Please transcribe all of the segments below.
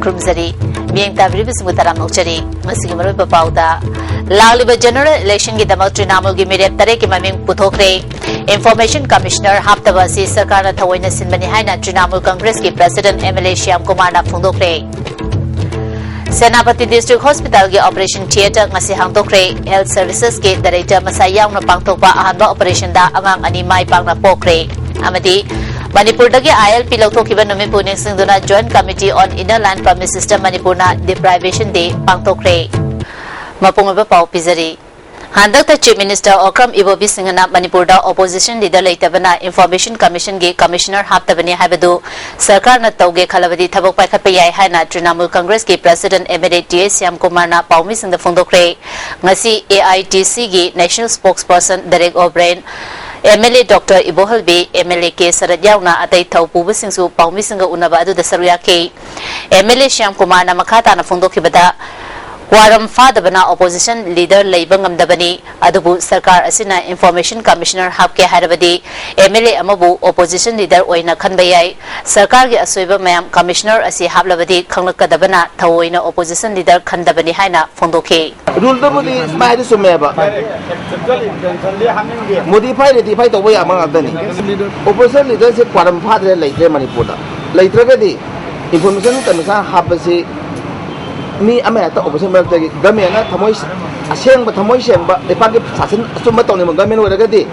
Krumzari, being Tabribis Mutaram Mochari, Masimur Papauda, Laliba General Election Gidamal Trinamal Gimiri Tarek Maming Putokre, Information Commissioner Haptavasi Sakara Tawina Sinmanihana Trinamal Congress ki President MLA Shyam Kumar na Phungdokre. Senapati District Hospital ki Operation Theatre ngasi hangdokre, Health Services ki Director Masayang na pangtokpa ahanba operation da angang animay pang na pokre. Amati Manipur dagi ILP lautokiba numipun singduna Joint Committee on Inner Land Permit System Manipur na Deprivation Day pangtokre. Mapungaba pau pizari. Handakta Chief Minister Okram Ibobi Singhana Manipur da Opposition Leader Leitabana Information Commission ge Commissioner Haptabani Habadu Sarkar na Tauge Khalabadi Thabok Paikapayai Haina Trinamool Congress ge President Emirate Shyam Kumar na Paumi Singh Phungdokre ngasi AITC ge National Spokesperson Derek O'Brien MLA Dr. Ibohalbi MLA ke Saradyauna atai Thaupubu Singsu Paumi Singh unaba adu da saruya ke MLA Shyam Kumar na makhata na phungdokibada Waram Fadabana Opposition Leader Laibangam Dabani Adubu Sarkar Asina Information Commissioner Hapke Harabadi MLA Amabu Opposition Leader Oina Khanbayai Sarkar ge Asoiba Mayam Commissioner Asi Hablabadi Khanglaka Dabana Thawoina Opposition Leader Khandabani Haina Phongdokhe Rule dabudi Smile Sumeba Modify the way among Adani Opposition Leader said Waram Father Lake Manipur Lake Information Commission Hapasi Me America opposition Gamena Tamoy Ashen but Tamoy Shemba, the Paki Sassin Sumatoni Gamin with a gadi.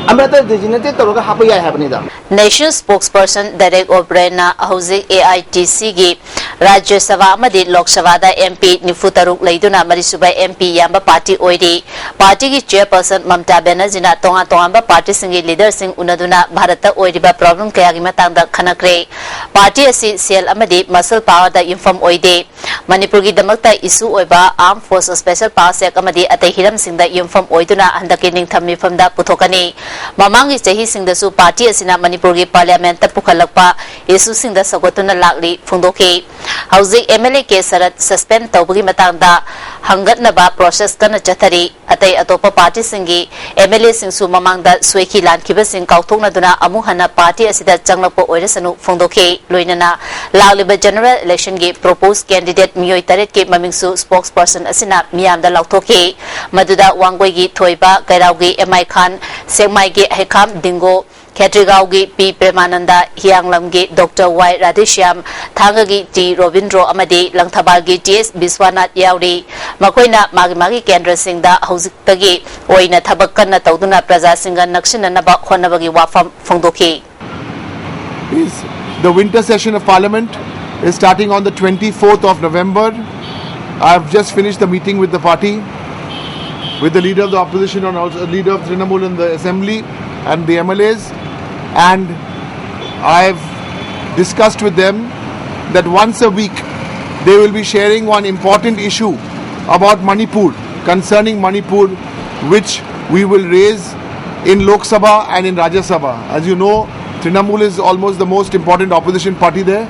America designated to happy I have neither. National Spokesperson Derek O'Brien na Housing AITC gi Rajya Sabha Madi Lok Sabha da MP Nifutaruk Leiduna Marisubai MP Yamba Party Oidi Party ki Chairperson Mamta Banerjee na Tonga Tongamba Party singi leader sing unaduna Bharata Oidiba problem kaya gi matangda khanakre Party asi CL amadi muscle power da inform oide Manipur gi damakta issue oiba Armed Forces Special Power Act amadi atay hiram sing da inform oiduna handaki ningthammi famda puthokani Mamangi chahi sing da su party asina Manipur gi parliament ta pukhalakpa issue sing da sagotuna lakli phungdokhe Housing MLA ke sarat suspend tawbagi matangda hangatnaba process kana chathari atay atopa party singi MLA singsu mamangda sweki lankiba sing kauthokna duna amuhana party asida changlakpa oirasanu phungdokhe loinana lagliba general election gi proposed candidate miyoi taret ke mamingsu spokesperson asina miyamda lauthokhe maduda wangoi gi thoiba kairau gi MI Khan Sengmai gi Hekam Dingo Ketrigau gi P Premananda Hianglam gi Dr. Y Radhishyam Thanga gi T Robindro amadi Langthabal gi TS Biswanath yauri makoina magi kendra singda haujiktagi oina thabak kanna tawduna praja singa nakshinanaba khonabagi wafam phongdokhi. The winter session of Parliament is starting on the 24th of November. I have just finished the meeting with the party, with the leader of the opposition and also the leader of Trinamool in the assembly and the MLAs, and I have discussed with them that once a week they will be sharing one important issue about Manipur, concerning Manipur, which we will raise in Lok Sabha and in Rajya Sabha. As you know, Trinamool is almost the most important opposition party there,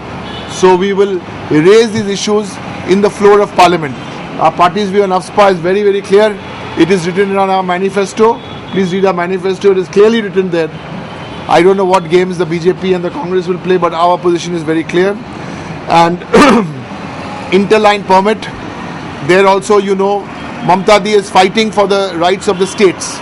so we will raise these issues in the floor of Parliament. Our party's view on AFSPA is very, very clear. It is written on our manifesto. Please read our manifesto. It is clearly written there. I don't know what games the BJP and the Congress will play, but our position is very clear. And interline permit, there also, you know, Mamta Di is fighting for the rights of the states.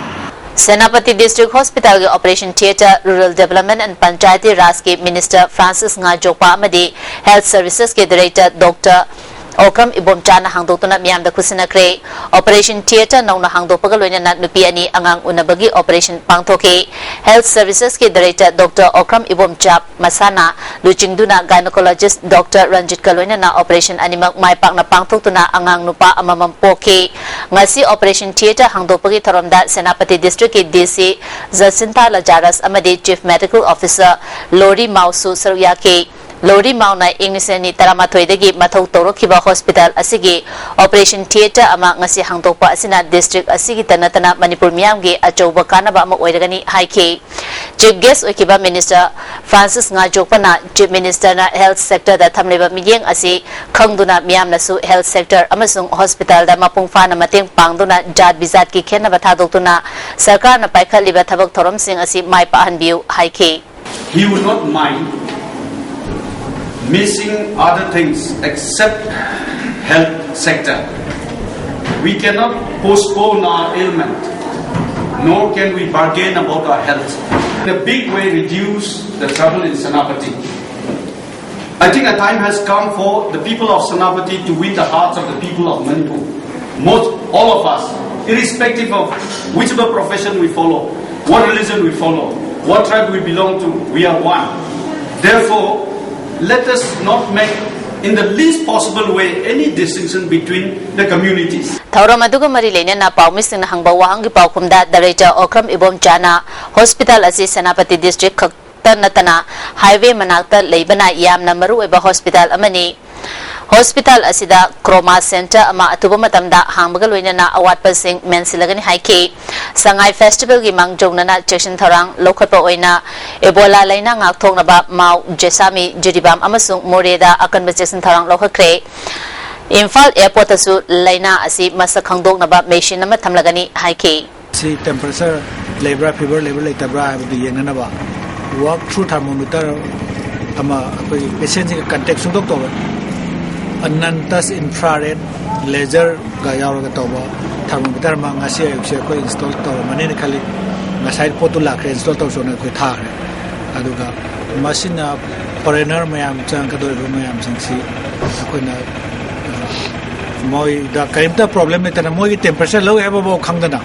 Senapati District Hospital ke Operation Theatre Rural Development and Panchayati Raj ke Minister Francis Ngajokpa amadi Health Services ke Director Dr. Okram Ibomcha na hangdokna miyam da kusinakre Operation Theatre nauna hangdopaga loina nupi ani angang unabagi Operation Pangthoke Health Services ke Director Dr. Okram Ibomcha masana luchingduna gynecologist Dr. Ranjit Kaloina na Operation animak maipak na pangthokna angang nupa amamam poke ngasi Operation Theatre hangdopagi tharomda Senapati District ke DC Jacinta Lajaras amadi Chief Medical Officer Lori Mausu Saruya ke Lori Mauna Inglisani Taramatoidagi Mathau Torokiba Hospital Asigi Operation Theatre ama ngasi hangtokpa asina district asigi tanatana Manipur miyamgi achouba kanaba ama oiragani haike Chief Guest Okiba Minister Francis Ngajokpa na Chief Minister na Health Sector da thamleba miyeng asi khangduna miyamna su Health Sector amasung Hospital da mapungfa na mateng pangduna jat bizat ki khenaba thadoktuna sarkar na paikhaliba thabak thorom sing asi mai pahanbiu haike He would not mind missing other things except health sector. We cannot postpone our ailment, nor can we bargain about our health. In a big way, reduce the trouble in Senapati. I think a time has come for the people of Senapati to win the hearts of the people of Manipur. All of us, irrespective of whichever profession we follow, what religion we follow, what tribe we belong to, we are one. Therefore, let us not make in the least possible way any distinction between the communities. Thauram aduga mari leinana paumising hangba wahangi paukumda Director Okram Ibom Chana Hospital asi Senapati District khakta natana highway manakta leibana yamna maruoiba hospital amani. Hospital asida Chroma Center ama atuba matamda hangbaga loinana awatpasing mensilagani haiki Sangai Festival gi mangjongna chection tharang lokhatpa oina Ebola laina ngakthongnaba mau Jesami Jiribam amasung Moreda akanba chection tharang lokhakre Imphal Airport asu laina asi masak khangdoknaba machine ama thamlagani haiki si temperature level fever level leitabra abdu yenganaba walk through thermometer ama koi patient ji contact sudok to Anantas infrared laser ga yauraga tawba thermometer ma ngasi ayuse ko install taw manene khali ngasai potu lakre install taw sona ko thare aduga machine foreigner mayam chang ka doi mayam singsi akoina moi da kaimta problem etana moi temperature low eba bo khangdana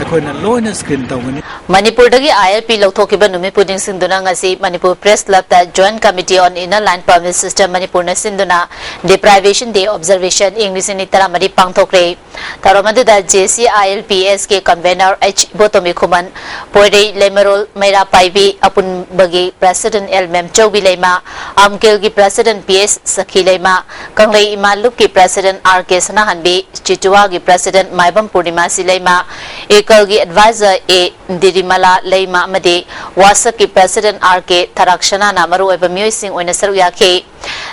akoina low in screen tawgani Manipur dagi ILP loktokiba numi puding sinduna ngasi Manipur Press Club ta Joint Committee on Inner Line Permit System Manipur na sinduna Deprivation Day Observation English ni taramari pangthokre taromadu da JC ILPS ke convener H Botomi Khuman Poire Lemerol Meira Paibi apun bagi President L Mem Chowbi Leima Amkel gi President PS Sakhi Leima Kanglei Imalup ki President RK Sanahanbi Chitua gi President Maibam Purnima Sileima Ekal gi Advisor A Dirimala Leima Amadi Wasak ki President RK Tarakshana na maruoiba myoising oina saruyake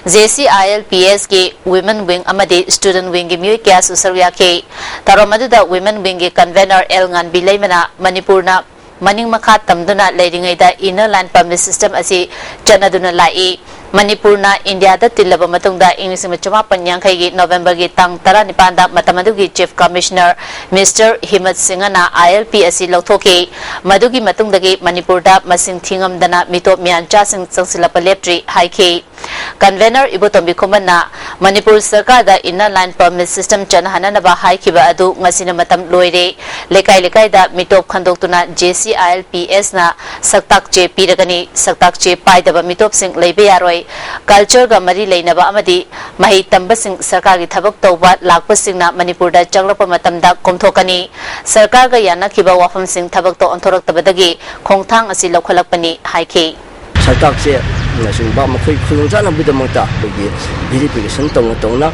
JC ILPS ki Women Wing Amadi Student Wing ki myoy kya su saruyake taromadu da Women Wing ki convener El Ngan Bilaimana Manipur na maning makha tamduna leiringai da Inner Line Permit System asi chanaduna lai Manipur na India da tilaba matungda English machama panyangkai gi November gi tang 19 da matamadu gi Chief Commissioner Mr. Himat Singh na ILP asi lokhoke madugi matungdagi Manipur da masing thingam dana mitop miancha sing sangsilapa leptri haike Convener Ibotombi Khuman na Manipur Sarkar da Inner Line Permit System chanahana na ba haikiba adu ngasina matam loire lekai da mitop khandoktuna JC ILPS na saktak che piragani saktak che paidaba mitop sing leibe yaroi culture ga mari leinaba amadi mahi tamba sing sarkar gi thabak tawba lakpa sing na Manipur da changlapa matamda komthokani sarkar ga yana khiba wafam sing thabak to ontorak tabadagi khongthang asi lokhalakpani haike sarkar se nasing ba makhoi khulungja na bidamata bagi verification tongna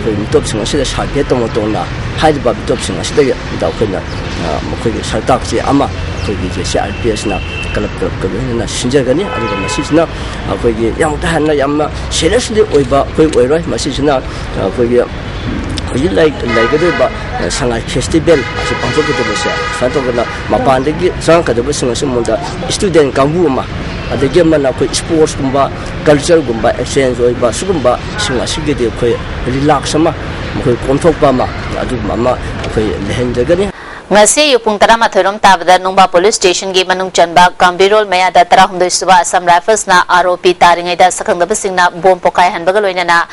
khoi mitop sing asida sarke tongna haiba mitop sing asida da khoina makhoi sarkar se ama khoi gi CRPS na kalap na sinjagani aduga masisna khoi gi yam tahanna yam seriously oiba khoi oiroi masisna khoi gi khoi like ba sangai festival asi pangtok to bese fatogna mapandagi sang kadaba sing asumunda student kambu ma adagi mana khoi sports gumba culture gumba exchange oiba sugumba singa sigede khoi relax sama khoi konthokpa ma adu mama khoi lehendagani ngasi yupung tarama thorom tabada nungba police station gi manung chanba kambirol maya da tara hundoi suba Assam Rifles na ROP taringai da sakhangda singna bom pokai hanbaga loina na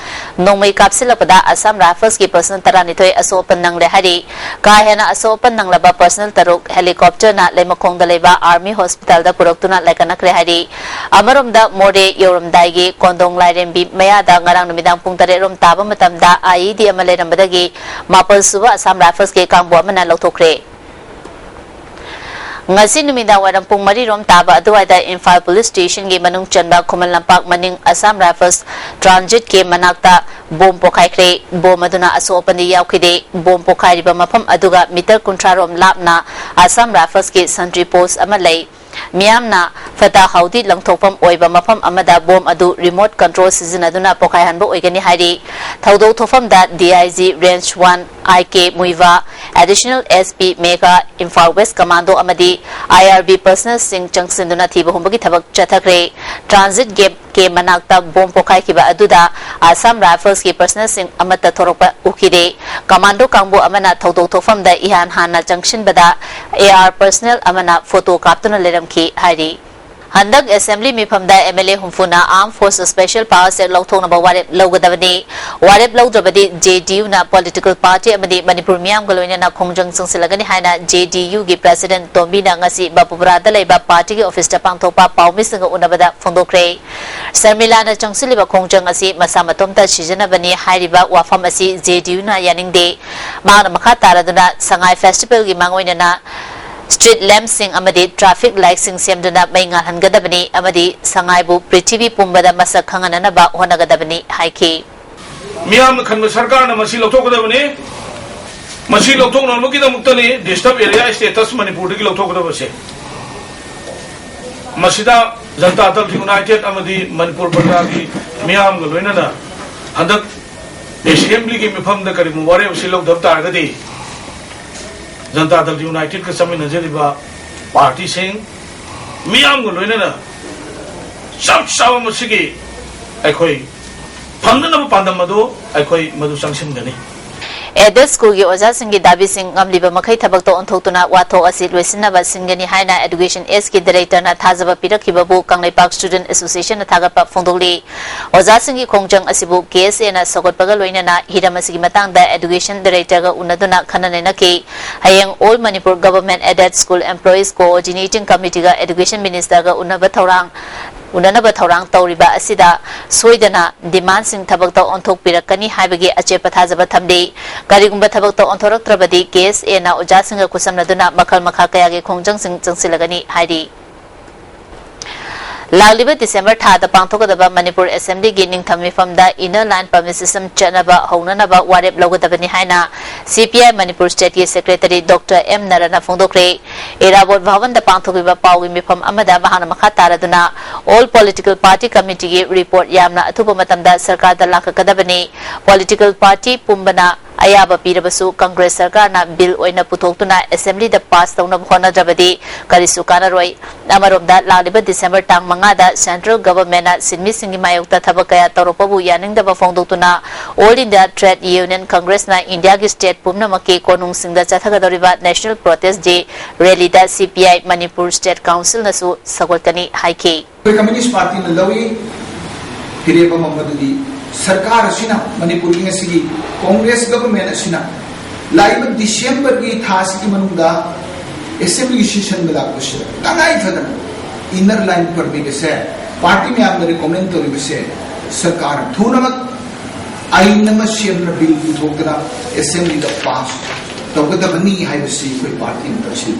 nongmai kapsilapada Assam Rifles ki personal tarani thoi asopan nang le hari ka hena asopan nang laba personal taruk helicopter na lemakong da leba army hospital da puroktuna lekanak le hari amarom da mode yorom daigi kondong lairembi maya da ngarang numidang pung tare rom taba matam da IED amale rambadagi mapal suba Assam Rifles ke kangbo amana lokthokre ngasi numida warang pung mari rom taba aduwaida Imphal Police Station ge manung chanba Khuman Lampak maning Assam Rifles Transit ke manakta bom pokai kre bom aduna aso opandi yaukide bom pokai riba mafam aduga meter kuntra rom lapna Assam Rifles ke sentry post amalai Miyamna fata haudi langthokpam oiba mafam amada bom adu remote control season aduna pokai hanbo oigani hari thaudo thofam da DIG range 1 IK Muiva, Additional SP Mega Imphal West Commando Amadi, IRB personnel Singh Changsinduna Thiba Humbagi Tabak Chathakre, Transit Gate Ke Manakta Bom Pokai Kiba Aduda, Assam Rifles Ke personnel Singh Amata Toropa Ukide, Commando Kambu Amana Todo Tofam da Ihan Hana Junction Bada, AR personnel Amana Photo Captain Ledam Ki Hari. Handak Assembly Mipamda MLA Humfuna Armed Forces Special Powers at Lotong number Warep Logadavani, Warep Logdabadi, JDU na political party Amadi Manipur Miam Galoina na Kongjang Silagani Hana, JDU gi President Tombina Ngasi Bapubrada Labor Party Office Tapang Topa Paumisanga Unabada Fondokre. Sarmilana Changsiliba Kongjang Asi Masamatomta Shijana Bani Hairiba Wafam Asi JDU na Yaning Day, Mana Makatara Duna Sangai Festival gi Mangoina na Street lamp sing amadi traffic light sing semduna maingal hangadabani amadi sangaibu prithvi pumbada masak khangana ba honagadabani haiki miyam khanba sarkar na masi lokthokadabani masi lokthokna mukida muktani disturb area status manipur gi lokthokadabase masida janta dal united amadi manipur banda gi miyam galoina na handak assembly gi mifam da kari muware usi lokdab targadi Janata Dal United के समय नजरिबा party Singh मियाम को लोइना सब सब मसिगी अखोई फंगनब पांदम मदो अखोई मदु संगसिनगनी Aided School gi Oja Singh gi Dabi Singh ngamliba makai thabak to onthokuna watho asi loisinaba singani haina Education S ki Director na thajaba pirakhiba bu Kanglai Park Student Association na thagapa fondoli Oja Singh gi khongjang asibu KSA na sogotpaga loina na hiramasi gi matang da Education Director ga unaduna khanane na ki hayang All Manipur Government Aided School Employees Coordinating Committee ga Education Minister ga unaba thaurang tawriba asida soidana demand sing thabak to onthok pirakani haibagi ache pathajaba thamdi Karigumba thabak to onthoroktrabadi case e na Oja Singh kusamnaduna makal makha kaya ge khongjang sing changsilagani hairi Lagliba December thada pangthokadaba Manipur Assembly gi ningtham mifamda inner line permit system chanaba honanaba warep logadabani haina CPI Manipur State ki Secretary Dr. M Narana Fondokre Erabot Bhavan da pangthokiba pawgi mifam amada bahana makha taraduna All Political Party Committee gi report yamna athuba matamda sarkar da lakakadabani Political Party pumbana ayaba pirabasu Congress sarkar na bill oina puthokuna Assembly da pass tawna khona jabadi karisu kanaroi amaromda lagliba December tang mangada Central Government na sinmi singi mayokta thabakaya toropabu yaningdaba fongdoktuna All India Trade Union Congress na India gi state pumnamaki konung singda chathagadoriba National Protest Day rally da CPI Manipur State Council nasu sagotkani haiki Communist Party na lawi hireba mamadudi सरकार असिना मणिपुर की असिगी Congress government असिना live दिसंबर की थास की मनुंगा assembly session में लागोसे लगाई फदन inner line पर भी से पार्टी में आप रिकमेंड तो से सरकार थूनमक आइन नम सेम बिल पुथोकना असेंबली द पास तोगदबनी हाइबसी कोई पार्टी में तसी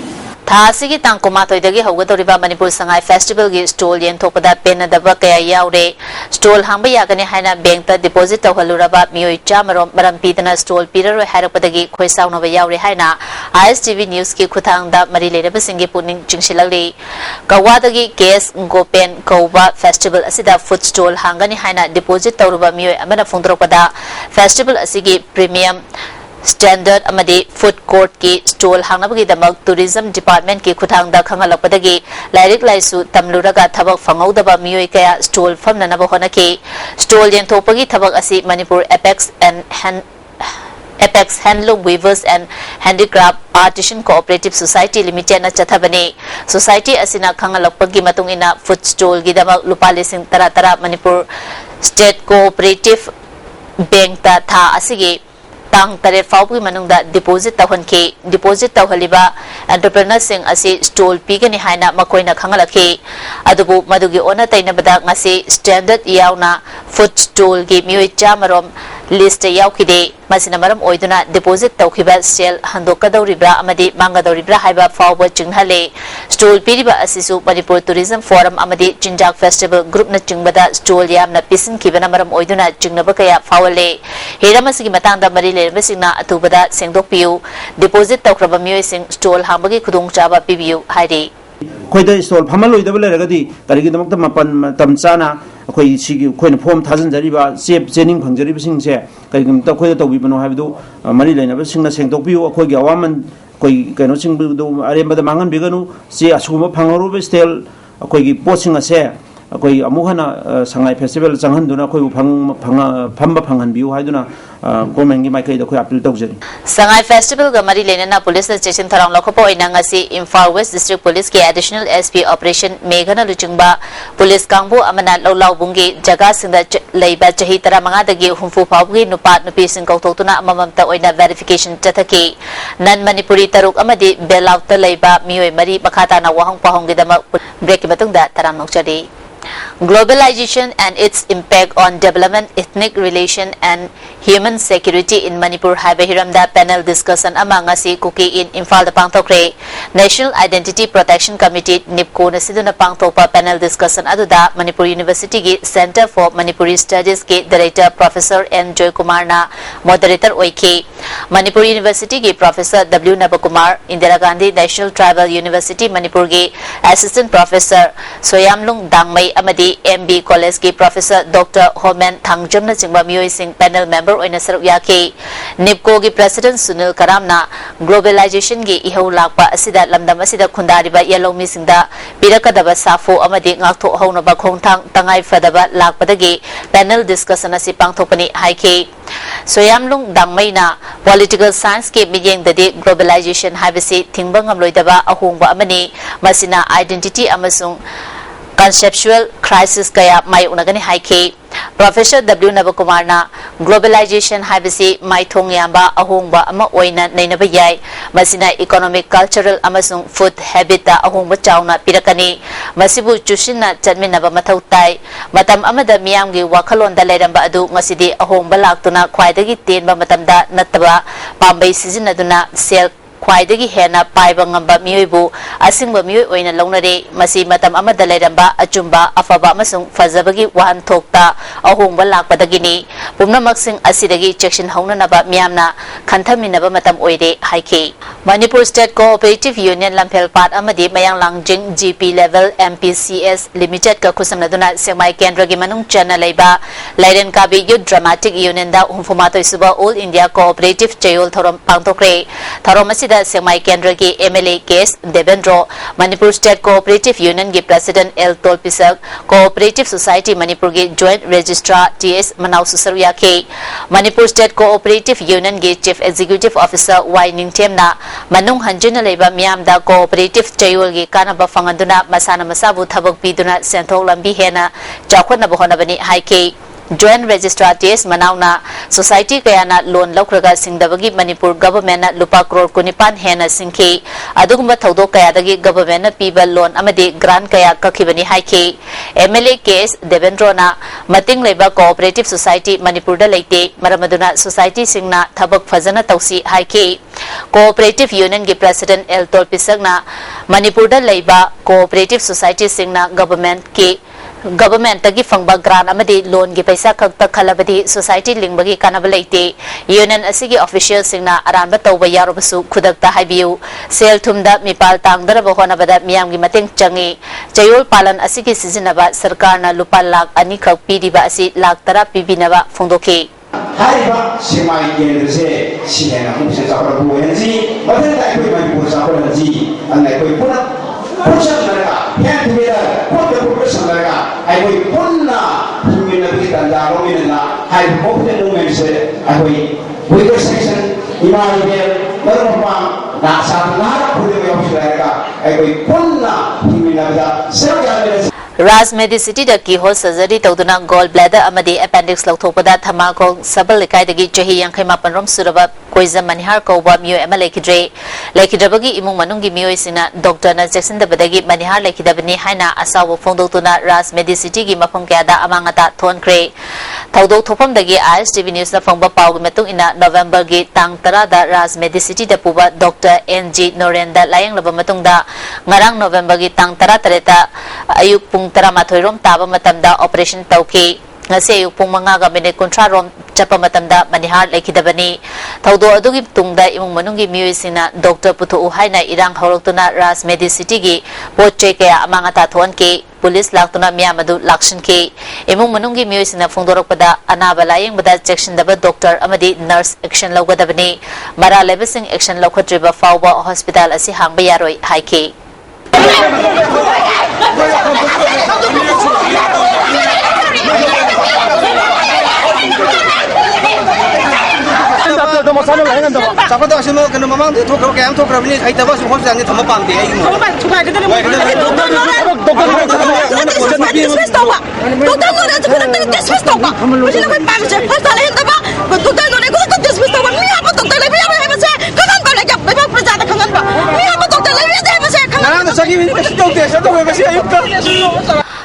Thasigi tangkoma toidagi haugadoriba Manipur Sangai Festival gi stall yenthokpada penadaba kaya yaure stall hangba yagani haina bank ta deposit tawhaluraba mioi chamarom marampidana stall piraroi harapadagi khoisaunaba yaure haina ISTV news ki khuthangda mari leraba singi puning chingsilagli kawadagi case ngopen kauba festival asida food stall hangani haina deposit tawruba mioi amana phongdropada festival asigi premium Standard amadi food court ki stall hangnabagi damak tourism department ki khuthangda khangalakpadagi lairik laisu tamluraga thabak fangaudaba miyoi kaya stall famnanaba honaki stall yenthopagi thabak asi Manipur Apex Handloom Weavers and Handicraft Artisan Cooperative Society Limited na chathabani society asina khangalakpagi matungina food stall gi damak lupa lising tara Manipur State Cooperative Bank ta tha asigi tang tare fawpi manungda deposit tawhanki deposit tawhaliba entrepreneur sing asi stall pigani haina makoina khangalaki adubu madugi ona tainabada ngasi standard yauna food stall gi mioi chamarom list yaukide masina maram oiduna deposit tawkhiba sel handokadoribra amadi mangadoribra haiba fawba chinghale stall piriba asisu Manipur Tourism Forum amadi Chinjak Festival group na chingbada stall yamna pisin kibana maram oiduna chingnaba kaya fawale heramasigi matangda mari lermasingna atubada sengdokpiu deposit tawkraba mioi sing stall hambagi khudong chaba pibiu hairi खोइदा stall फमल लोइदब लेरगदी करिगिदमक मपन तमचाना अखोई सिगी खोइना form थाजनजरिबा चेप चेनिंग फंगजरिबा सिंगसे करिगिमत खोइदा तौबिबनो हाबिदु मरि लेनबा सिंगना सेंगतोकबियो अखोइगी अवामन कोई कनो सिंगबदु अरेमबद मांगन बिगनु से असुगुम फंगरुबा स्टेल अखोइगी पोसिंग असे अखोई अमुहना संगाई फेस्टिवल चंगहनदुना अखोइ फंबा फंगहनबियो हाइदुना गवर्नमेंट की माइकई अखोइ अपील तौजरी संगाई फेस्टिवल ग मरी लेना पुलिस स्टेशन थरांग लखप ओइना ngasi Imphal west district police के एडिशनल एसपी ऑपरेशन मेघना लुचिंगबा पुलिस कांगबो अमना लौलाउबुंगी जगह सिंदा लेबा चही 35 दगी हुंफु फावगी नुपा नुपी सिंग कौथोतुना मममता ओइना वेरिफिकेशन चथकी नन मणिपुरी तरुक अमदी बेलाउट लेबा मियोय मरी मखाताना वाहंग पाहंगी दम ब्रेक की मतुंगदा तरांग नोचरी Globalization and its impact on development, ethnic relation and human security in Manipur haiba hiramda panel discussion ama ngasi kuki in Imphal da pangthokre National Identity Protection Committee NIPCO na siduna pangthokpa panel discussion aduda Manipur University gi Center for Manipuri Studies ke Director Professor N Joy Kumar na moderator oike Manipur University gi Professor W Nabakumar Indira Gandhi National Tribal University Manipur gi Assistant Professor Soyamlung Dangmai amadi MB College ki Professor Dr. Homan Thangjam na chingba miyoy sing panel member oina saruk yake NIPCO gi President Sunil Karam na globalization gi ihau lakpa asida lamdam asida khundariba yalomi singda pirakadaba safo amadi ngakthok haunaba khongthang tangai fadaba lakpadagi panel discussion asi pangthokpani haike Soyamlung Dangmai na political science ke migyeng dadi globalization haibasi thingba ngamloidaba ahungba amani masina identity amasung conceptual crisis kaya mai unagani haike Professor W Nabakumar na globalization haibasi mai thong yamba ahongba ama oina nainaba yai masina economic cultural amasung food habit ta ahongba chauna pirakani masibu chusina chatminaba mathau tai matam amada miyamgi wakhalon da leiramba adu ngasidi ahongba laktuna khwaidagi tenba matamda nataba pambai sizinaduna sel khwaidagi hena paiba ngamba miyoibu asingba miyoy oina launare masi matam amada leiramba achumba afaba amasung fazabagi wahan thokta ahongba lakpadagini pumnamak sing asidagi section haunanaba miyamna khanthaminaba matam oire haike Manipur State Cooperative Union Lampel Part amadi mayang langjing GP level MPCS Limited ka khusamnaduna semai kendra gi manung chana leiba Lairen Kabi Youth Dramatic Union da humfumato suba All India Cooperative Chayol thorom pangtokre thorom asida semai kendra gi MLA case Devendro Manipur State Cooperative Union gi President L Tolpisak Cooperative Society Manipur gi Joint Registrar TS Manau Susaruya ke Manipur State Cooperative Union gi Chief Executive Officer Y Ningtem na manung hanjina leiba miyam da cooperative chayol gi kanaba fanganduna masana masabu thabak piduna senthok lambi hena chakhona bahona bani haike Joint Registrar TS Manauna Society kayana loan laukraga singdabagi Manipur government na lupa crore kunipan hena singke adugumba thaudok kayadagi government na piba loan amadi grant kaya kakhibani haike MLA case Devendro na mating leiba cooperative society Manipur da leite maramaduna society singna thabak fazana tausi haike cooperative union gi president L Tolpisak na Manipur da leiba cooperative society singna government tagi fangba grant amadi loan gi paisa khakta khalabadi society lingbagi kanaba leite union asigi official singna aranba tawba yarobasu khudakta haibiu sel thumda mipal tangdaraba honabada miyam gi mateng changi chayol palan asigi sizinaba sarkarna lupa lakh ani khak pidiba asi lakh tara pibinaba phongdoke Haiba semai kendrese sihena mungse sakra buenji madenda koi mai pusa kolanji anai koi puna pusa mereka yang tidak kota pusa mereka ai koi punna himina kita daro minna hai bokte numense ai koi weaker section imai ber mereka na sanar pude mereka ai koi punna himina da serga Rajmedi City da ki hol surgery tawduna gall bladder amadi appendix lauthokpada thamako sabal lekai dagi chahi yankhai mapan rom suraba koiza manihar koba miyo ema lekidabagi imung manungi miyo sina doctor na jackson da badagi manihar lekidabani haina asawo phongdotuna Rajmedi City gi mafam kyada amangata thonkre tawdok thopam dagi ISTV news na phongba paw metung ina November gi tang tara da Rajmedi City da puba Dr. NG Norenda layang laba matung da ngarang November gi tang tara tareta ayuk pung tara mathoirom taba matamda operation tauki ngase ayuk pung 5:30 rom chapa matamda manihar lekidabani thaudo adugi tungda imung manungi miyuisina doctor puthu haina irang horoktuna ras medicity gi poche kaya amanga ta thon ke police laktuna miyamadu lakshin ke imung manungi miyuisina phungdorokpada anaba layeng bada section daba doctor amadi nurse action logadabani mara lebesing action lokhatriba fawba hospital asi hangba yaroi haike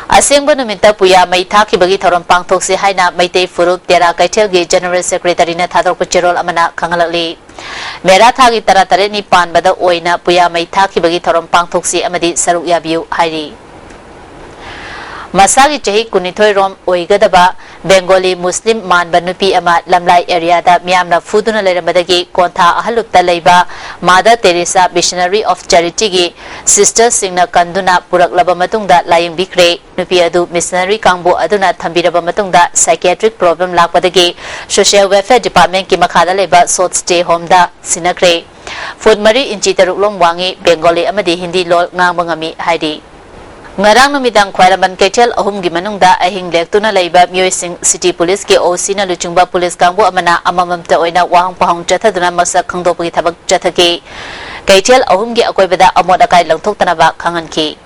Asengba numita puya mai thakibagi thorom pangthokse haina maitei furup tera kaithel gi general secretary na thadorpa cherol amana khangalali mera thagi taratare ni panbada oina puya mai thakibagi thorom pangthokse amadi saruk yabiu hairi masagi chahi kunithoi rom oigadaba Bengali Muslim man banupi ama lamlai area da miyamna fuduna lerambadagi kontha ahalupta leiba Mother Teresa Missionary of Charity gi sister singna kanduna puraklaba matungda laying bikre nupi adu missionary kangbu aduna thambiraba matungda psychiatric problem lakpadagi social welfare department ki makhada leba sort stay home da sinakre food mari inchi taruklom wangi Bengali amadi Hindi lol ngangmangami haidi ngarang numidang khwairaban ketel ahum gi manungda ahing lektuna leiba myoising city police ke OC na luchungba police kangbu amana amamamta oina wahang pahang chathaduna masak khangdopagi thabak chathake ketel ahum gi akoibada amod akai langthok tanaba khangan ki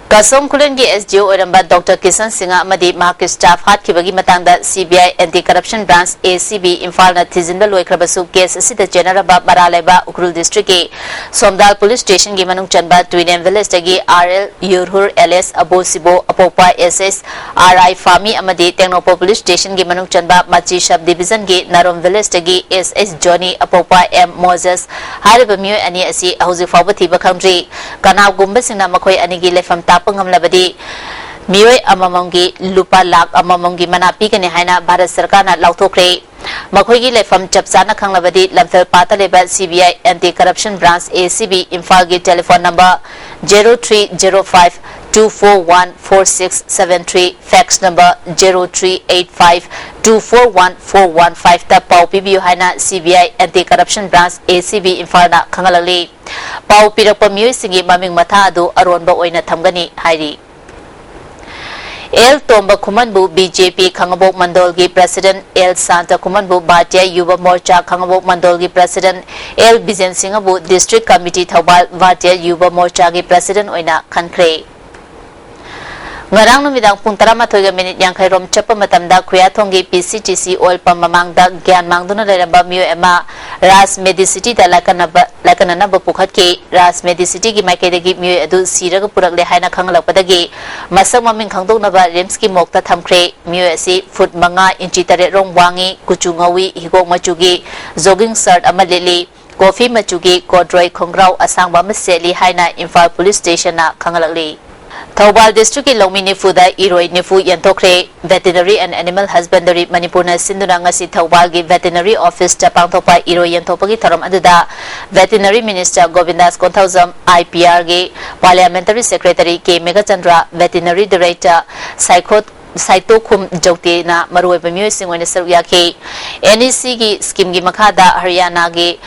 Kasom Kulen gi SGO oramba Dr. Kisan Singha amadi mahak staff hat kibagi matangda CBI anti corruption branch ACB Imphal na thizinba loikrabasu case asida generaba baraleba Ukrul district ke Somdal police station gi manung chanba Twinem village tagi RL Yurhur LS Abosibo Apopa SS RI Fami amadi Tengnopo police station gi manung chanba Machi sub division gi Narom village tagi SS Johnny Apopa M Moses hariba myo ani asi hauzi fawbathi bakhamri kana gumba singna makhoi ani gi lefam tapangam labadi mioi amamamgi lupa lak amamamgi manapi kani haina Bharat Sarkar na lauthokre makhoi gi lefam chapchana khanglabadi lamfel pataleba CBI anti corruption branch ACB Imphal gi telephone number 0305 2414673 fax number 0385 2414115 ta pau pibiu haina CBI anti corruption branch ACB Imphal na khangalali pau pirakpa mioi singi maming matha adu aronba oina thamgani hairi El Tomba Kumanbu BJP Khangabok Mandolgi President El Santa Kumanbu Bhatia Yuva Morcha Khangabok Mandolgi President El Bizen Singhabu District Committee Thawal Bhatia Yuva Morcha gi President oina khankre ngarang numidang pung 13:50 yankhai rom chapa matamda khuyatonggi PCTC oil pump mamangda gyan mangduna leramba myo ema ras medicity da lakanana ba pukhat ke ras medicity gi maikedagi myo adu siraga purakle haina khanglakpadagi masak maming khangdokna ba rems ki mokta thamkhre myo asi foot 5 inchi tare rong wangi kuchu ngawi higok machugi jogging shirt amaleli coffee machugi kodroi khongrau asangba maseli haina Imphal police station na khanglakli Thawbal district ki Longmi Nifuda Iroi Nifu Yantokre Veterinary and Animal Husbandry Manipur na sinduna ngasi Thawbal gi Veterinary Office ta pangthokpa Iroi Yantopagi thorom aduda Veterinary Minister Govindas Konthauzam IPR gi Parliamentary Secretary K Megachandra Veterinary Director Saito Khum Jokti na maruoiba myoy singwena saruyaki NEC gi scheme gi makhada Haryana gi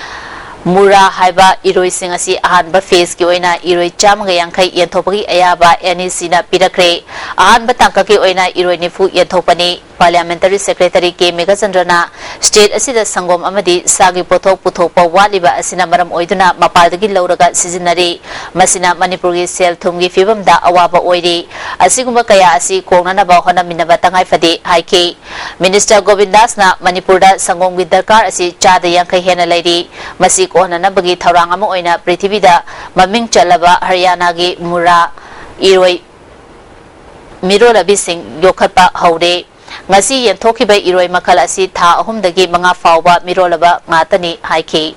Mura haiba iroi sing asi ahanba phase ki oina iroi chamga yangkhai yenthopagi ayaba NEC na pirakre ahanba tangka ki oina iroi nifu yenthopani Parliamentary Secretary K Megachandra na state asida sangom amadi sagi pothok puthokpa waliba asina maram oiduna mapaldagi lauraga sizinari masina Manipur gi sel thumgi fibamda awaba oiri asigumba kaya asi kongnana ba hona minaba tangai fadi haike Minister Govindas na Manipur da sangom gi darkar asi chada yangkhai hena lairi masi konana bagi thaurang ama oina prithibida maming chalaba Haryana gi Mura iroi miro rabi sing yokhatpa haude ngasi yenthokiba iroi makal asi tha ahumdagi manga fawba mirolaba ngatani haiki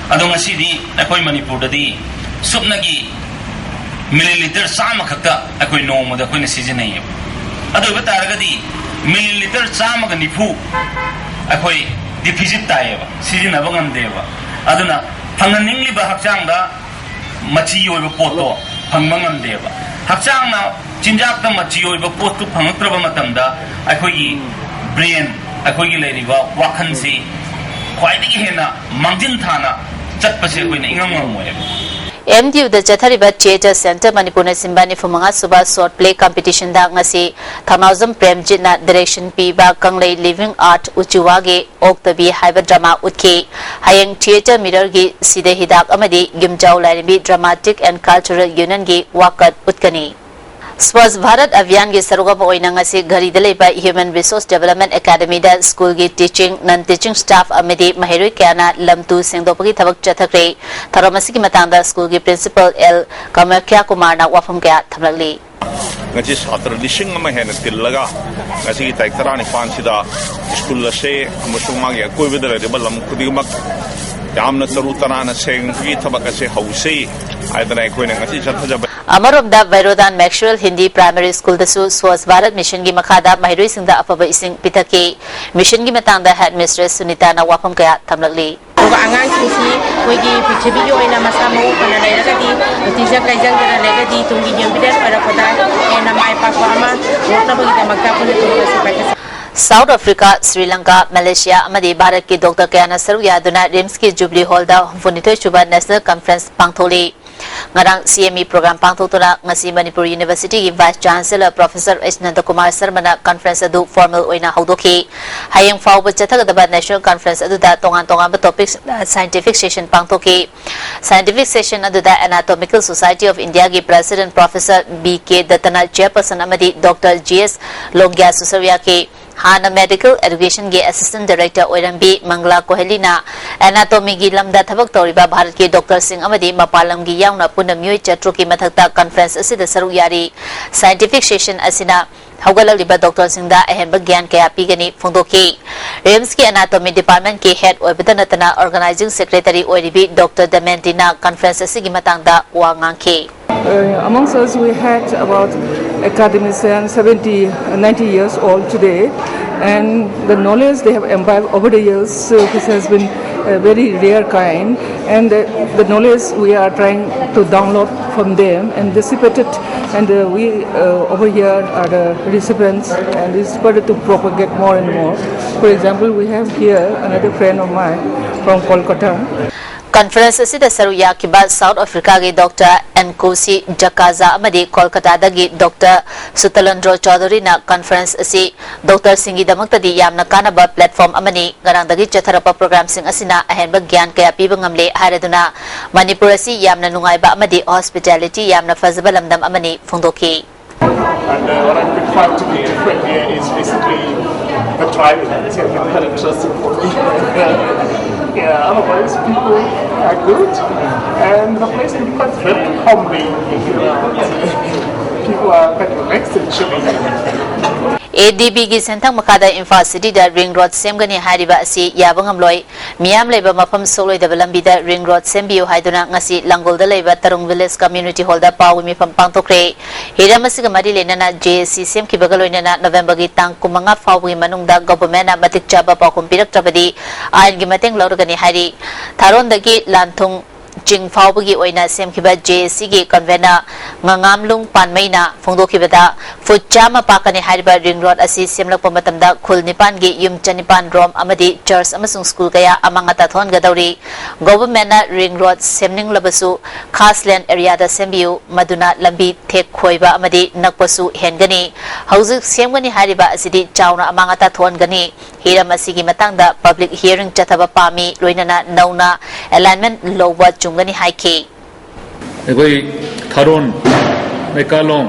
ado ngasi di akoi Manipur dadi supnagi milliliter sama khakta akoi nomada akoi na season ai अदु बतारगदी millilitre चामग निफु अखोई deficit तायेबा सिजिनबा ngamदेबा अदुना फंगनिंगलिबा हक्चांगदा मची ओइबा पोतो फंगबा ngamदेबा हक्चांगना चिंजाकता मची ओइबा पोतु फंगत्रबा मतमदा अखोई brain अखोई लेरिबा वाखनसी ख्वाइदगी हेना मांजिन थाना चटपसे अखोइना इंगंगमोयेबा MDU the Jathariba Theatre Center Manipur Simbani Fumanga Suba Short Play Competition da ngasi Thamazam Premjit na direction piba Kanglei Living Art Uchuwage Oktabi Haiba Drama Utke Hayang Theatre Mirror gi Side Hidak Amadi Gimjau Laribi Dramatic and Cultural Union gi Wakat Utkani Swaz Bharat Abhiyan gi sarugam oina ngasi Ghari Daleba Human Resource Development Academy da school gi teaching non-teaching staff amadi mahiroi kyana lamtu sengdopagi thabak chathakre tharomasi ki matangda school gi principal L Kamakya Kumar na wafam kya thamlakli ngasi satra lising ama hena tillaga ngasi taikara ni fansida school la se amusung magi koi bedala de balam kudimak yamna taru tarana seng gi thabak se hause aidana koi ngasi chathaja Amaromda Vairodan Maxwell Hindi Primary School dasu Swaz Bharat Mission gi makhada mahiroi singda afaba ising pitake mission gi matangda headmistress Sunita na wafam kaya thamlakli angang singsi koigi pichibi yo ina masamo kana lairagadi utijak laijang dana legadi tungi yambiden para pada ena mai pakama wotna bagita magtapun tungi sipakas South Africa, Sri Lanka, Malaysia, amadi Bharat ki Dr. Kayana Saru Yaduna Rims ki Jubilee Hall da Funitoi Chuba National Conference Pangtholi ngarang CME program pangthotuna ngasi Manipuri University ki Vice Chancellor Professor Nanda Kumar Sharma na conference adu formal oina haudoki hayang fawba chathagadaba national conference adu da tongan ba topics scientific session pangthoki scientific session adu da Anatomical Society of India ki President Professor BK Dattana Chairperson amadi Dr. GS Longya Susarya ki Hana Medical Education ge Assistant Director Oirambi Mangla Kohli na Anatomy gi lamda thabak toriba Bharat ki Dr. Singh amadi mapalam gi yauna puna myoi chatru ki mathakta conference asida saru yari scientific session asina haugalaliba Dr. Singh da ahenba gyan kaya pigani phongdoki RIMS ki Anatomy Department ki head oibadanatana organizing secretary oiribi Dr. Damentina conference asigi matangda wa ngangke amongst us we had about academicians 90 years old today, and the knowledge they have imbibed over the years which has been a very rare kind, and the knowledge we are trying to download from them and dissipate it, and we over here are the recipients, and it's further to propagate more and more. For example, we have here another friend of mine from Kolkata. Conference asida saru yakiba South Africa gi Dr. Nkosi Jakaza amadi Kolkata dagi Dr. Sutalandro Chaudhary na conference asi Dr. Singhi damakta di yamna kanaba platform amani ngarang dagi chatharapa program sing asina ahenba gyan kaya piba ngamle haraduna Manipur asi yamna nungai ba amadi hospitality yamna fazaba lamdam amani phongdoki and what I could find to be different here is basically the driving. It's very interesting for me. Yeah, otherwise people are good, and the place is quite very humbling. People are quite relaxed and chilling. ADB gi sentang makada Imphal City da ring road semgani hariba asi yabangam loi miyam leba mafam soloi da lambi da ring road sembiu haiduna ngasi langol da leba Tarung Village Community Hall da pawi mi pam pangtokre hiramasi ga mari lenana JC sem ki bagaloina November gi tang kumanga fawi manung da government na matik chaba pa kumpirak trabadi ain gi mateng lorgani hari tharon da gi lanthung Jing Faubugi Oina Semkiba JC gi convener Ngangamlung Panmaina Fongdokibada Fuchama Pakani Hariba Ring Road Asi Semlak Pamatamda Khul Nipan gi Yum Chanipan Rom Amadi Church Amasung School Kaya Amangata Thon Gadauri Government na Ring Road Semning Labasu Khasland Area da Sembiu Maduna Lambi Thek Khoiba Amadi Nakpasu Hengani Hauzik Semgani Hariba Asidi Chauna Amangata Thon Gani Hiram Asigi Matangda Public Hearing Chataba Pami Loinana Nauna Alignment Lowa Chungani Haike Ekoi Tharon Mekalong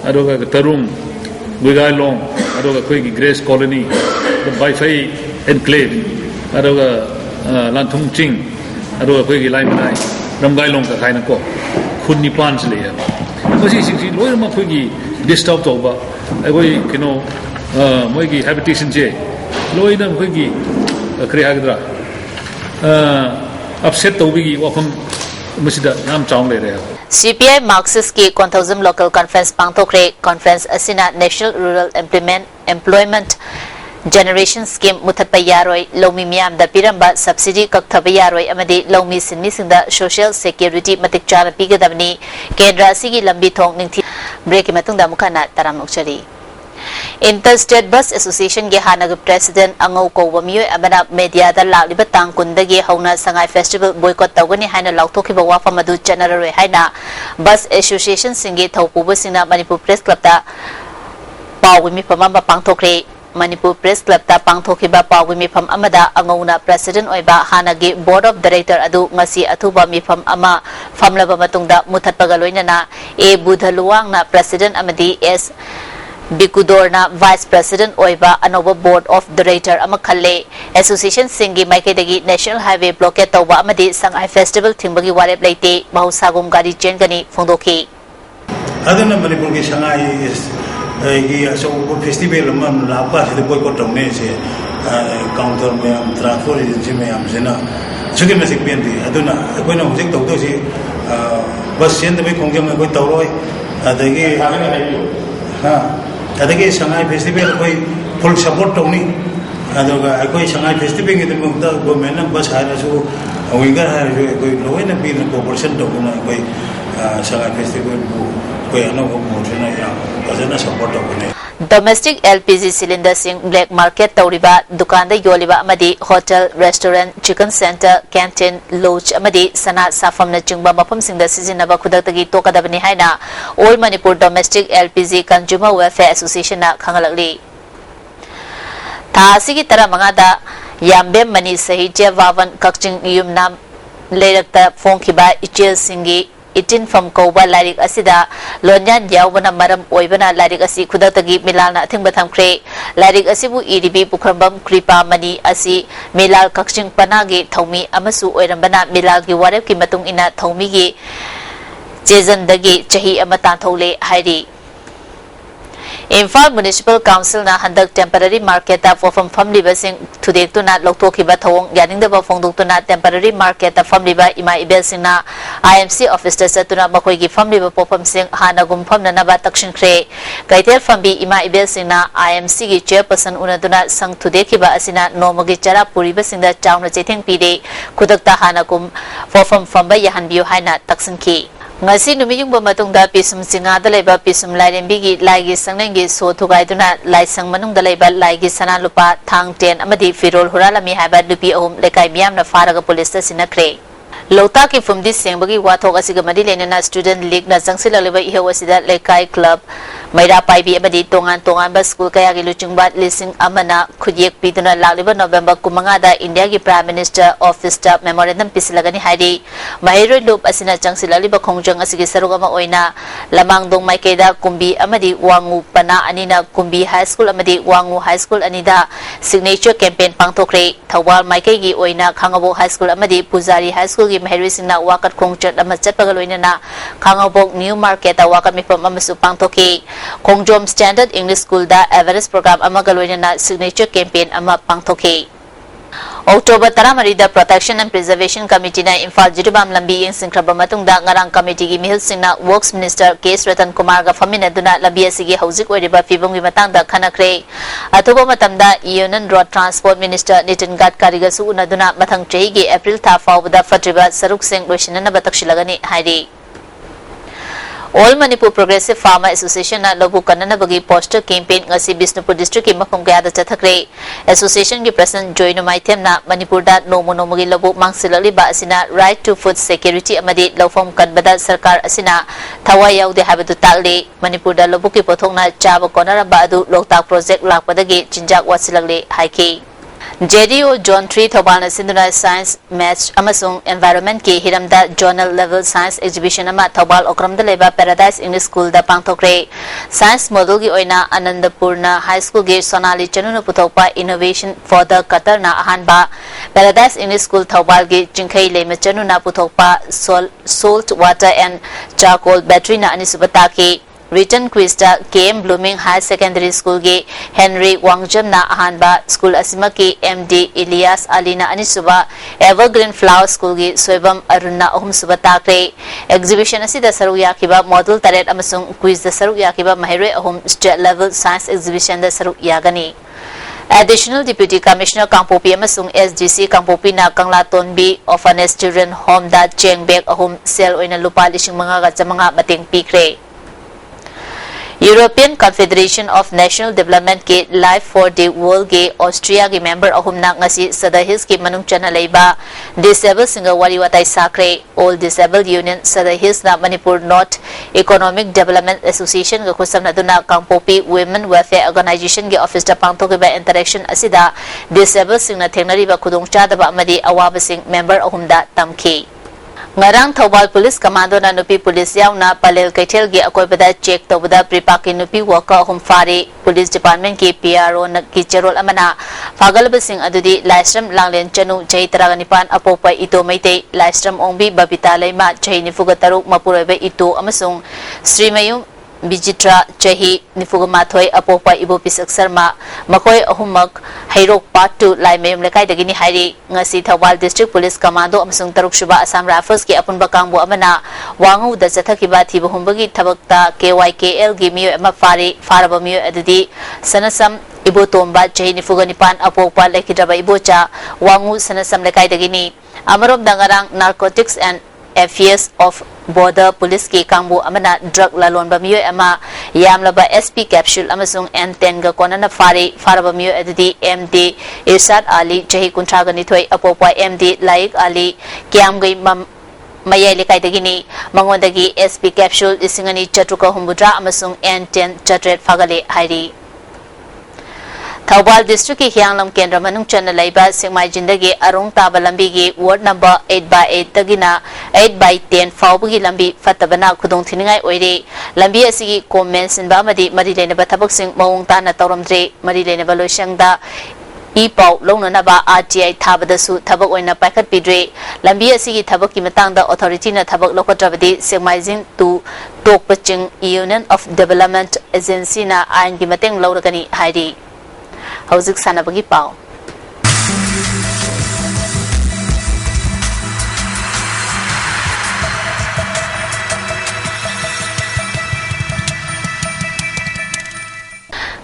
Adoga Tarung Wigailong Adoga Koi Grace Colony the Baifai Enclave Adoga Lantung Ching Adoga Koi Laimanai Ramgailong ka kaina ko Khun Nipan sile Masi sing loi ma koi disturb to ba Ekoi kino moi gi habitation je loi na koi gi kre hagdra upset to bi wafam masida nam chong le re CPI Marxist ki Konthozum Local Conference Pangthokre Conference asina National Rural Employment Generation Scheme Muthatpa Yaroi Lomi Miyam da Piramba Subsidy Kakthaba Yaroi amadi Lomi Sinmi Singda Social Security Matik Chara Pigadabni Kendra Sigi Lambi Thong Ningthi Break Matungda Mukana Taram Nokchari Interstate Bus Association ge Hanaga President Angau Kowa Miyoy Amana Media da Lagliba Tangkundagi Hauna Sangai Festival Boycott Tawgani Haina Lauthokiba Wafam Adu General Haina Bus Association Singi Thaupuba Singna Manipur Press Club ta Pawimi Pamamba Pangthokre Manipur Press Club ta Pangthokiba Pawimi Pam Amada Angauna President Oiba Hanagi Board of Director Adu Ngasi Athuba Mifam Ama Famlaba Matungda Muthatpaga Loinana E Budhaluang na President Amadi S Bikudor na Vice President Oiba Anoba Board of Director Amakale Association Singi Maikadagi National Highway Blockade Tawba Amadi Sangai Festival Thimbagi Warep Leite Mahusagum Gari Chengani Phongdoki Adana Manipur ki Sangai is so festival man lapa se boycott tongne se counter me transport agency me am sena sugi me sikpendi aduna koina hojik tawdo si bus send me kongjam me koi tawroi adagi ha adagi Sangai festival koi full support tongni adoga koi Sangai festival ke mukta government bus hara su winger hara su koi loina bi na cooperation tongna koi Sangai festival koi ano ko mojena ya kazana support tongni Domestic LPG cylinder sing black market tawriba dukanda yoliba amadi hotel restaurant chicken center canteen lodge amadi sana safamna chingba mafam singda sizinaba khudaktagi tokadabani haina All Manipur Domestic LPG Consumer Welfare Association na khangalakli tha asigi tara mangada yambe mani sahitya vavan kakching yumna leirakta phongkhiba ichel singi 18 from Koba Larik Asida Lonyan Yawana Maram Oibana Larik Asi Kudatagi Milana Thingbatham Kre Larik Asibu EDB Pukrambam Kripa Mani Asi Milal Kakching Panagi Thomi Amasu Oirambana Milal Gi Warep Ki Matung Ina Thomi Gi Jezan Dagi Chahi Amatan Thole Hairi Imphal Municipal Council na handak temporary market ta from family basing today to not loktokiba thong yaning the phongduk to not temporary market ta family ba ima ibel sing na IMC officer sa tuna makoi gi family ba popam sing hanagum pham na ba takshin kre kaitel fambi ima ibel sing na IMC gi chairperson unaduna sang today ki ba asina nomagi chara puri ba sing da chauna chetheng pide khudakta hanagum popam famba yahan biu haina taksin ki ngasi numiyung ba matungda pisum singa da leba pisum lairembi gi laigi sangngi so thugaiduna laisang manung da leba laigi sana lupa thang ten amadi firol huralami haba lupi ahum lekai miam na faraga police sinakre Lota ki fumdi sengbagi wathok asiga madi lenena student league na jangsil leba ihawasida lekai club maira paibi abadi tongan ba school kaya gi luchingba lising amana khujek piduna laliba November kumanga da India gi prime minister office ta memorandum pisilagani hairi mahiro loop asina jangsil laliba khongjang asigi sarugama oina lamangdong maikeda kumbi amadi wangu pana anina kumbi high school amadi wangu high school anida signature campaign pangthokre thawal maikai gi oina khangabo high school amadi pujari high school gi mahiri singna wakat khongchat ama chatpaga loina khangabok new market ta wakat mipam amasu pangthoki Kongjom Standard English School da Everest program amagaloina na signature campaign ama pangthoki October 13 da Protection and Preservation Committee na Imphal Jiribam Lambi ing singkraba matungda ngarang committee gi mihil singna Works Minister K. Ratan Kumar ga famina duna labi asigi hauzik oiriba fibum gi matangda khanakre atuba matamda Union Road Transport Minister Nitin Gadkari ga su unaduna mathang chahi gi April tha fawda fatriba saruk sing loishinana batakshilagani hairi All Manipur Progressive Farmer Association na lobu kanana bagi poster campaign ngasi Bisnupur district ki mafum kaya da chathakre association ki president Joy Numaitem na Manipur da nomo gi lobu mangsilali ba asina right to food security amadi lawfam kanbada sarkar asina thawai yaw de habatu takle Manipur da lobu ki pothong na chaba konara ba adu loktak project lakpadagi chinjak wasilagle haiki JDO John 3 Thobana Sinduna Science Match Amasung Environment ki Hiramda Journal Level Science Exhibition ama Thobal Okramda leba Paradise English School da pangthokre Science Model gi oina Anandapurna High School gi Sonali Chanuna Puthokpa Innovation for the Qatar na ahanba Paradise English School Thobal gi Jingkhai Lema Chanuna Puthokpa Salt Water and Charcoal Battery na anisubata ki written quiz da KM Blooming High Secondary School gi Henry Wangjam na ahanba school asimaki MD Elias Alina anisuba Evergreen Flower School gi Soibam Aruna ahum suba takre exhibition asida saru yakiba model taret amasung quiz da saru yakiba mahire ahum state level science exhibition da saru yagani. Additional Deputy Commissioner Kangpopi amasung SDC Kangpopi na Kanglaton B Orphanage Children Home da Chengbek ahum sel oina lupa lising mga mga bating pikre. European Confederation of National Development ke Life for the World ke Austria ke member ahum na ngasi sadahis ke manung chana leiba disabled singa wari watai sakre All Disabled Union sadahis na Manipur North Economic Development Association ke kusam na duna Kangpopi Women Welfare Organization ke office da pangto ke ba interaction asida disabled sing na thengnari ba khudong cha da ba amadi awaba sing member ahum da tamki. Ngarang Thobal Police Commando na nupi police yaw na palel kaithel gi akoy bada check to bada pripaki nupi waka hum fari police department ki PRO na ki cherol amana fagal basing adudi livestream langlen chanu jai taraganipan apopai ito maite livestream ongbi babita leima jai nifuga taruk mapurebe ito amasung Srimayum Bijitra Chahi Nifugamathoi Apopa Ibo Pisak Sarma Makoi Ahumak Hairok Part 2 Laimem Lekai Dagini Hari Ngasi Thawal District Police Commando Amsung Taruk Shuba Assam Rifles Ki Apun Bakangbu Amana Wangu da Zathakiba Thiba Humbagi Tabakta KYKL Gimiyo Ema Fari Farabamiyo Adudi Sanasam Ibo Tomba Chahi Nifuganipan Apopa Lekidraba Ibocha Wangu Sanasam Lekai Dagini Amarob Dangarang Narcotics and Affairs of Border Police ki kangbu amana drug lalon ba miyo ama yamlaba SP capsule amasung N10 ga konana faraba miyo adidi MD Irsad Ali jahi kuntraga nithoi apopwa MD Laik Ali kiam gai mayai lekai dagini mangondagi SP capsule isingani chatruka humbudra amasung N10 chatret fagale hairi. Thawal District ki Hianglam Kendra Manung Chana Laiba Singmai Jindagi Arung Taba Lambi gi Ward number 8/8 Tagina 8/10 Faubugi Lambi Fatabana Kudong Thiningai Oire Lambi Asigi Comments in Bamadi Marilena Batabak Sing Maung Tana Tauramdre Marilena Baloshangda Ipau Lona Ba RTI Tabadasu Tabak Oina Pakat Pidre Lambi Asigi Tabaki Matanga Authority na Tabak Lokotrabadi Singmai Jin to Tok Paching Union of Development Agency na Ayan Gimateng Lauragani Hairi. Hauzik sana bagi pau.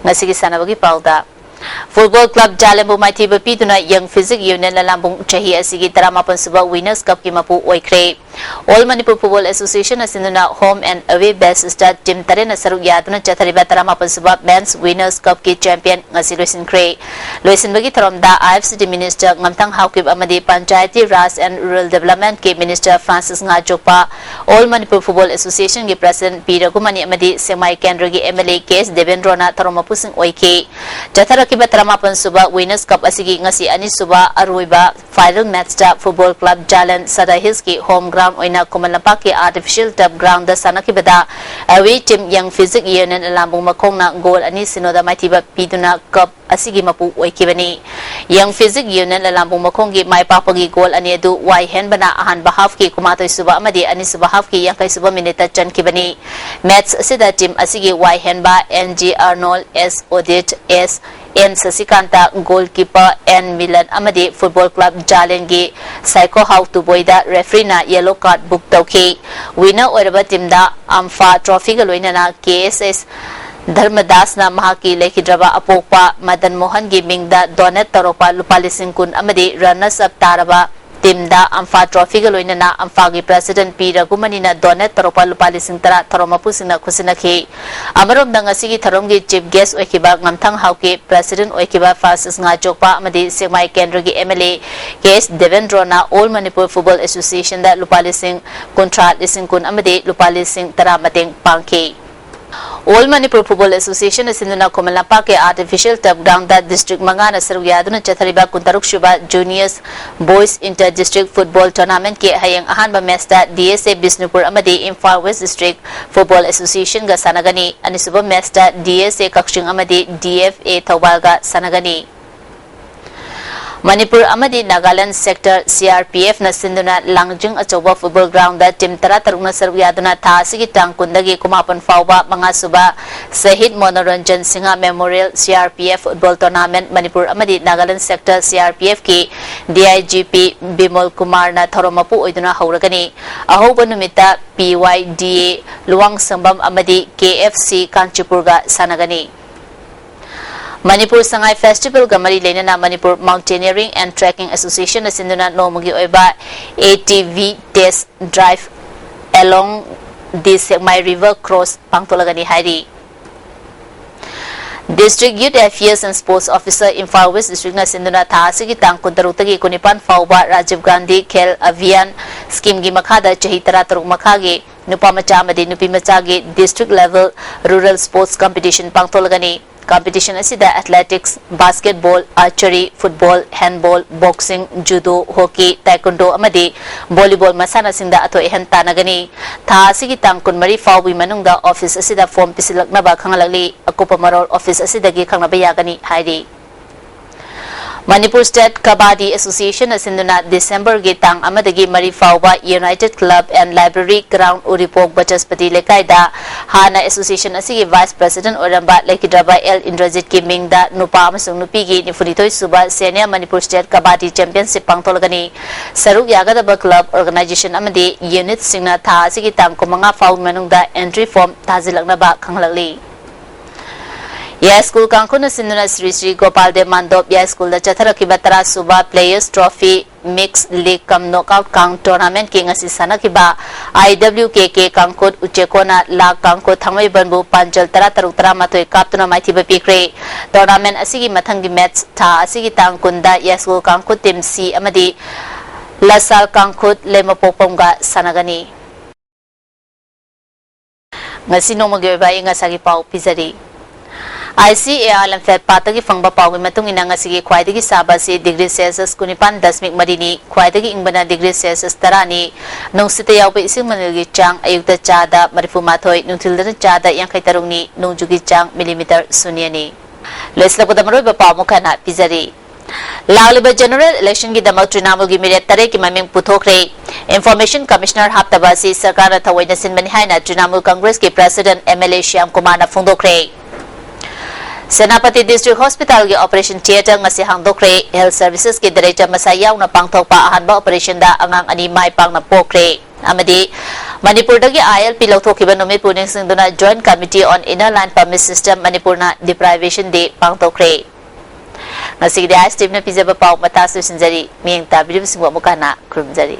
Ngasigi sana bagi pau da. Football Club Jalembu Maiti Bapiduna Young Physic Union Lalambung Chahi Asigi Taramapan Suba Winners Cup Kimapu Oikre. All Manipur Football Association Asinduna Home and Away Best Start Team Tarena Saruk Yaduna Chathariba Taramapan Suba Men's Winners Cup Ki Champion Ngasi Loisin Kre. Loisin Bagi Taramda IFCD Minister Ngamtang Haukib Amadi Panchayati Ras and Rural Development Ki Minister Francis Ngajokpa. All Manipur Football Association Ki President P. Ragumani Amadi Semai Kendra Ki MLA Case Devendrona Taramapusing Oike. Chatharakiba Taramapan Suba Winners Cup Asigi Ngasi Ani Suba Aruiba Final Match da Football Club Jalan Sadahis Ki Home Ground Oina Kumalapa Ki Artificial Turf Ground da Sanakibada Away Team Young Physic Union Lambung Makong na Goal Ani Sinoda Maitiba Piduna Cup Asigi Mapu Oikibani Young Physic Union Lambung Makong Ki Mai Papagi Goal Ani Adu Wai Hen Bana Ahan Bahaf Ki Kumatoy Suba Amadi Ani Suba Haf Ki Yang Kai Suba Minita Chan Kibani Match Sida Team Asigi Wai Hen Ba NG Arnold S Odit S N Sasikanta Goalkeeper N Milan Amadi Football Club Jalengi Psycho How to Boyda Referee na Yellow Card Book Tauki Winner Oraba Team da Amfa Trophy Galoina na KSS Dharmadas na Mahaki Lekidraba Apokpa Madan Mohan Gaming da Donate Taropa Lupalising Kun Amadi Runners Up Taraba Team da Amfa Trophy Galoina na Amfagi President P. Ragumani na Donate Taropa Lupalising Tara Taromapusing na Kusinaki Amarom da Ngasigi Taronggi Chief Guest Oikiba Ngamtang Hauki President Oikiba Francis Ngajokpa Amadi Singmai Kendra ki MLA Case Devendrona All Manipur Football Association da Lupalising Kontra Lising Kun Amadi Lupalising Tara Mateng Pangki All Manipur Football Association Asinduna Kumalapa ke Artificial Turf Ground da District Mangana Saruyaduna Chathariba Kuntaruk Shuba Juniors Boys Inter-District Football Tournament ke Hayang Ahanba Mesta DSA Bisnupur Amadi Imphal West District Football Association ga Sanagani Anisuba Mesta DSA Kakshing Amadi DFA Thawal ga Sanagani Manipur amadi Nagaland sector CRPF na sinduna langjung achoba football ground da team tara taruna sarugya duna tha sigi tangkundagi kumapan fawba mga suba Sahid Monoranjan Singha Memorial CRPF football tournament Manipur amadi Nagaland sector CRPF ki DIGP Bimol Kumar na thoromapu oiduna hauragani ahoba numita PYDA Luang Sambam amadi KFC Kanchipurga sanagani Manipur Sangai Festival Gamari Lenana Manipur Mountaineering and Trekking Association na sinduna nomugi oiba ATV test drive along the Segmai River Cross pangtolagani hairi District Youth Affairs and Sports Officer Imphal West District na sinduna tha sigi tang kuntarutagi kunipan fawba Rajiv Gandhi Khel Avian scheme gi makhada chahi tarataruk makhagi nupa macha amadi nupi macha gi district level rural sports competition pangtolagani competition asida athletics, basketball, archery, football, handball, boxing, judo, hockey, taekwondo amadi volleyball masana singda ato ehanta nagani tha sigi tangkun mari fawbi manungda office asida form pisilaknaba khangalali akupa marol office asida gi khangnaba yagani hairi Manipur State Kabaddi Association asinduna December gi tang amadagi mari fawba United Club and Library Ground Uripok Bachaspati Lekaida Hana Association asigi Vice President Oramba Lekidraba L Indrajit ki mingda nupa amasung nupi gi nifuritoy suba Senior Manipur State Kabaddi Championship pangtolagani saruk yagadaba club organization amadi unit singna tha asigi tang kumanga faw manungda entry form thazilaknaba khanglakli Ya School Kangkuna Sinduna Sri Sri Gopal De Mandop Ya School da Chatharaki Batara Suba Players Trophy Mixed League Kam Knockout Kang Tournament ki ngasi sanakiba IWKK Kangkut Uchekona La Kangkut Thangwai Banbu Panjal Tara Taruk Tara Matoi Kaptuna Maithiba Pikre Tournament asigi mathangi match tha asigi tangkunda Ya School Kangkut Team C amadi Lasal Kangkut Lemapopomga sanagani ngasi nomagi ba ingasagi pau pizari ICAR Lamfet Patagi Fangba Pawin Matung Inanga Sigi Quaidigi Sabasi degree Celsius Kunipan Dasmik Marini Quaidigi Ingbana degree Celsius Tarani Nung Sita Yaupe Ising Manilgi Chang Ayukta Chada Marifu Mathoy Nung Tildan Chada Yang Kaitarungni Nung Jugi Chang Millimeter Sunyani Lesla Podamaro Bapamukana Pizari Lauliba General Election ki damak Trinamool gi miret tare ki maming puthokre Information Commissioner Haptabasi Sarkar Thawai Nasin Manhaina Trinamool Congress ki President MLA Shyam Kumar na phongdokre Senapati District Hospital ki Operation Theater ngasi hangdokre Health Services ki Director Masayaw na pangthokpa ahanba operation da angang ani mai pang na pokre amadi Manipur dagi ILP lawthokiba numit puning singduna Joint Committee on Inner Line Permit System Manipur na Deprivation Day pangthokre ngasi di ISTV na pizaba pau matasu sinjari miyang tabiri bisingwa mukana krumjari